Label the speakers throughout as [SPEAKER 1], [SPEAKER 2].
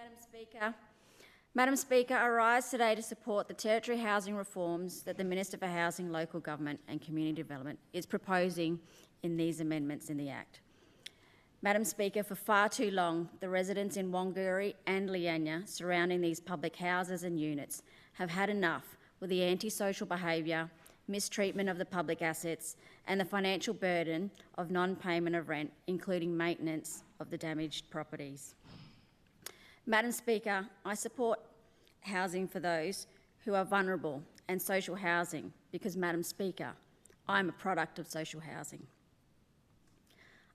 [SPEAKER 1] Madam Speaker. Madam Speaker, I rise today to support the territory housing reforms that the Minister for Housing, Local Government and Community Development is proposing in these amendments in the Act. Madam Speaker, for far too long, the residents in Wanguri and Leanya surrounding these public houses and units have had enough with the antisocial behaviour, mistreatment of the public assets and the financial burden of non-payment of rent, including maintenance of the damaged properties. Madam Speaker, I support housing for those who are vulnerable and social housing because, Madam Speaker, I'm a product of social housing.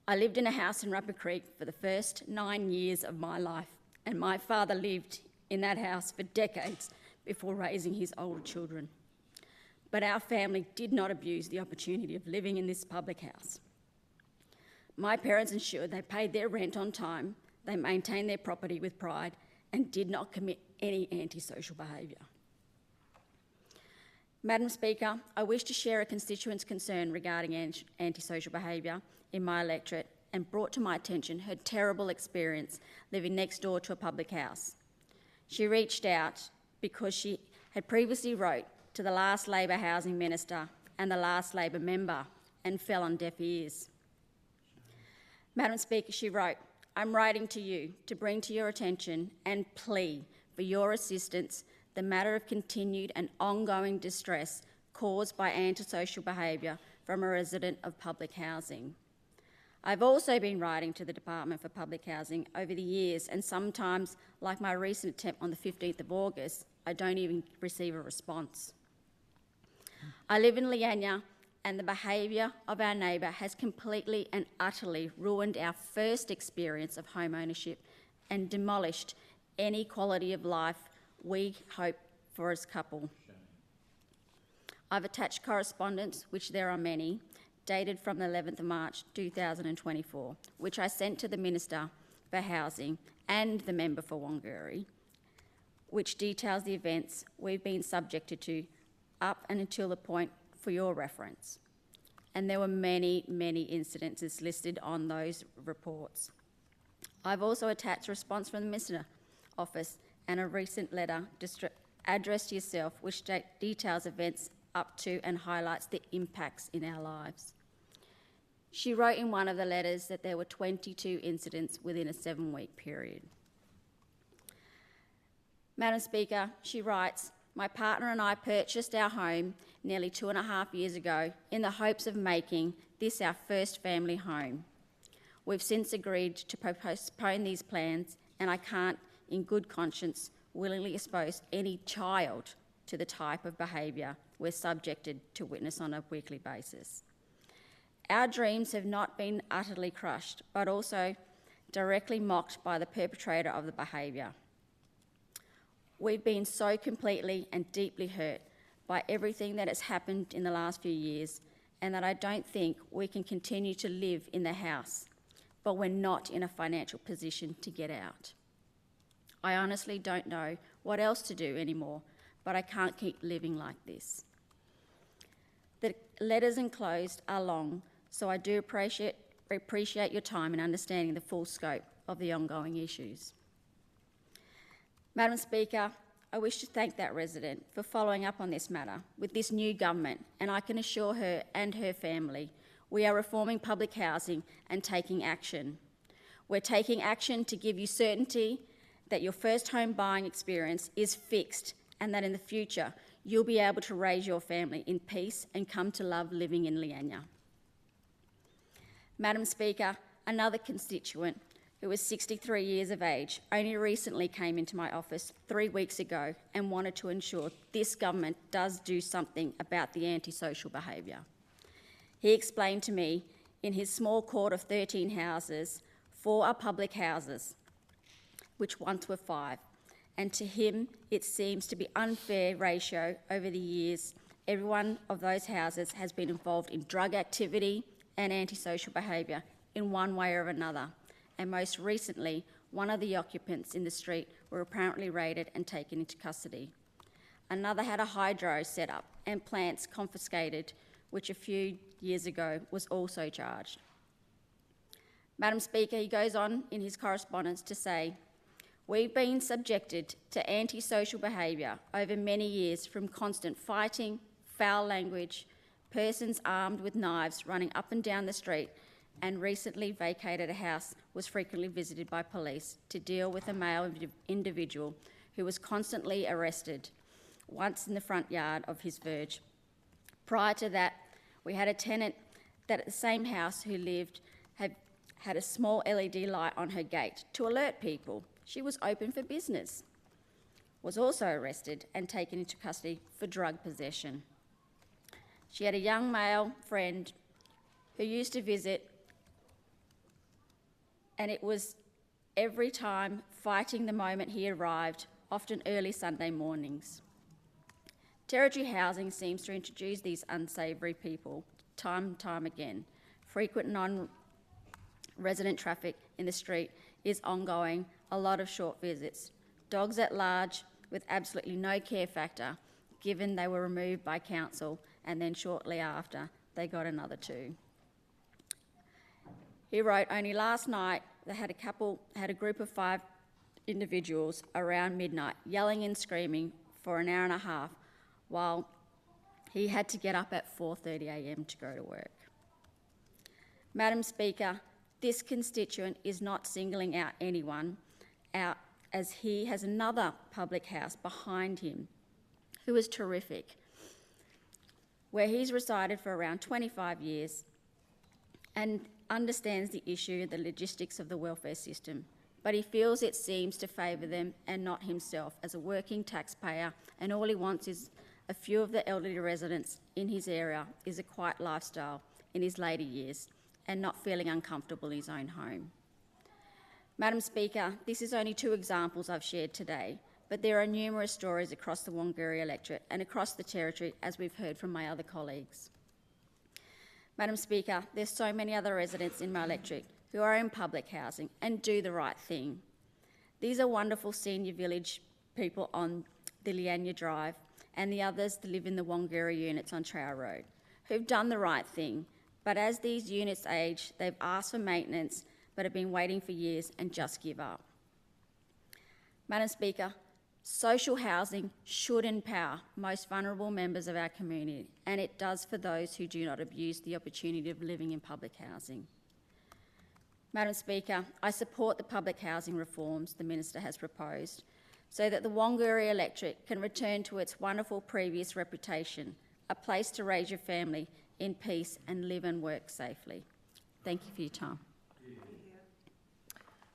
[SPEAKER 1] I lived in a house in Rapid Creek for the first 9 years of my life, and my father lived in that house for decades before raising his older children. But our family did not abuse the opportunity of living in this public house. My parents ensured they paid their rent on time, they maintained their property with pride, and did not commit any antisocial behaviour. Madam Speaker, I wish to share a constituent's concern regarding antisocial behaviour in my electorate and brought to my attention her terrible experience living next door to a public house. She reached out because she had previously wrote to the last Labor Housing Minister and the last Labor member and fell on deaf ears. Madam Speaker, she wrote, "I'm writing to you to bring to your attention and plea for your assistance the matter of continued and ongoing distress caused by antisocial behaviour from a resident of public housing. I've also been writing to the Department for Public Housing over the years, and sometimes, like my recent attempt on the 15th of August, I don't even receive a response. I live in Leanya, and the behaviour of our neighbour has completely and utterly ruined our first experience of home ownership and demolished any quality of life we hope for as a couple. I've attached correspondence, which there are many, dated from the 11th of March 2024, which I sent to the Minister for Housing and the member for Wanguri, which details the events we've been subjected to up and until the point for your reference. And there were many, many incidences listed on those reports. I've also attached a response from the Minister's Office and a recent letter addressed to yourself, which details events up to and highlights the impacts in our lives. She wrote in one of the letters that there were 22 incidents within a 7-week period. Madam Speaker, she writes, "My partner and I purchased our home nearly 2.5 years ago in the hopes of making this our first family home. We've since agreed to postpone these plans, and I can't, in good conscience, willingly expose any child to the type of behaviour we're subjected to witness on a weekly basis. Our dreams have not been utterly crushed, but also directly mocked by the perpetrator of the behaviour. We've been so completely and deeply hurt by everything that has happened in the last few years, and that I don't think we can continue to live in the house, but we're not in a financial position to get out. I honestly don't know what else to do anymore, but I can't keep living like this." The letters enclosed are long, so I do appreciate your time in understanding the full scope of the ongoing issues. Madam Speaker, I wish to thank that resident for following up on this matter with this new government, and I can assure her and her family we are reforming public housing and taking action. We're taking action to give you certainty that your first home buying experience is fixed and that in the future you'll be able to raise your family in peace and come to love living in Leanya. Madam Speaker, another constituent who was 63 years of age only recently came into my office 3 weeks ago and wanted to ensure this government does do something about the antisocial behaviour. He explained to me in his small court of 13 houses, 4 are public houses, which once were 5, and to him it seems to be unfair ratio over the years. Every one of those houses has been involved in drug activity and antisocial behaviour in one way or another, and most recently one of the occupants in the street were apparently raided and taken into custody. Another had a hydro set up and plants confiscated, which a few years ago was also charged. Madam Speaker, he goes on in his correspondence to say, We've been subjected to antisocial behaviour over many years, from constant fighting, foul language, persons armed with knives running up and down the street, and recently vacated a house was frequently visited by police to deal with a male individual who was constantly arrested, once in the front yard of his verge. Prior to that, we had a tenant that at the same house who had a small LED light on her gate to alert people she was open for business, was also arrested and taken into custody for drug possession. She had a young male friend who used to visit, and it was every time fighting the moment he arrived, often early Sunday mornings. Territory housing seems to introduce these unsavoury people time and time again. Frequent non-resident traffic in the street is ongoing, a lot of short visits. Dogs at large with absolutely no care factor, given they were removed by council and then shortly after they got another two. He wrote, only last night they had a group of 5 individuals around midnight yelling and screaming for an hour and a half while he had to get up at 4:30 a.m. to go to work. Madam Speaker, this constituent is not singling out anyone out, as he has another public house behind him who is terrific, where he's resided for around 25 years and understands the issue and the logistics of the welfare system, but he feels it seems to favour them and not himself as a working taxpayer, and all he wants is a few of the elderly residents in his area is a quiet lifestyle in his later years and not feeling uncomfortable in his own home. Madam Speaker, this is only 2 examples I've shared today, but there are numerous stories across the Wanguri electorate and across the Territory, as we've heard from my other colleagues. Madam Speaker, there's so many other residents in my electorate who are in public housing and do the right thing. These are wonderful senior village people on the Lianya Drive and the others that live in the Wanguri units on Trow Road, who've done the right thing, but as these units age, they've asked for maintenance but have been waiting for years and just give up. Madam Speaker, social housing should empower most vulnerable members of our community, and it does for those who do not abuse the opportunity of living in public housing. Madam Speaker, I support the public housing reforms the Minister has proposed so that the Wanguri electorate can return to its wonderful previous reputation, a place to raise your family in peace and live and work safely. Thank you for your time.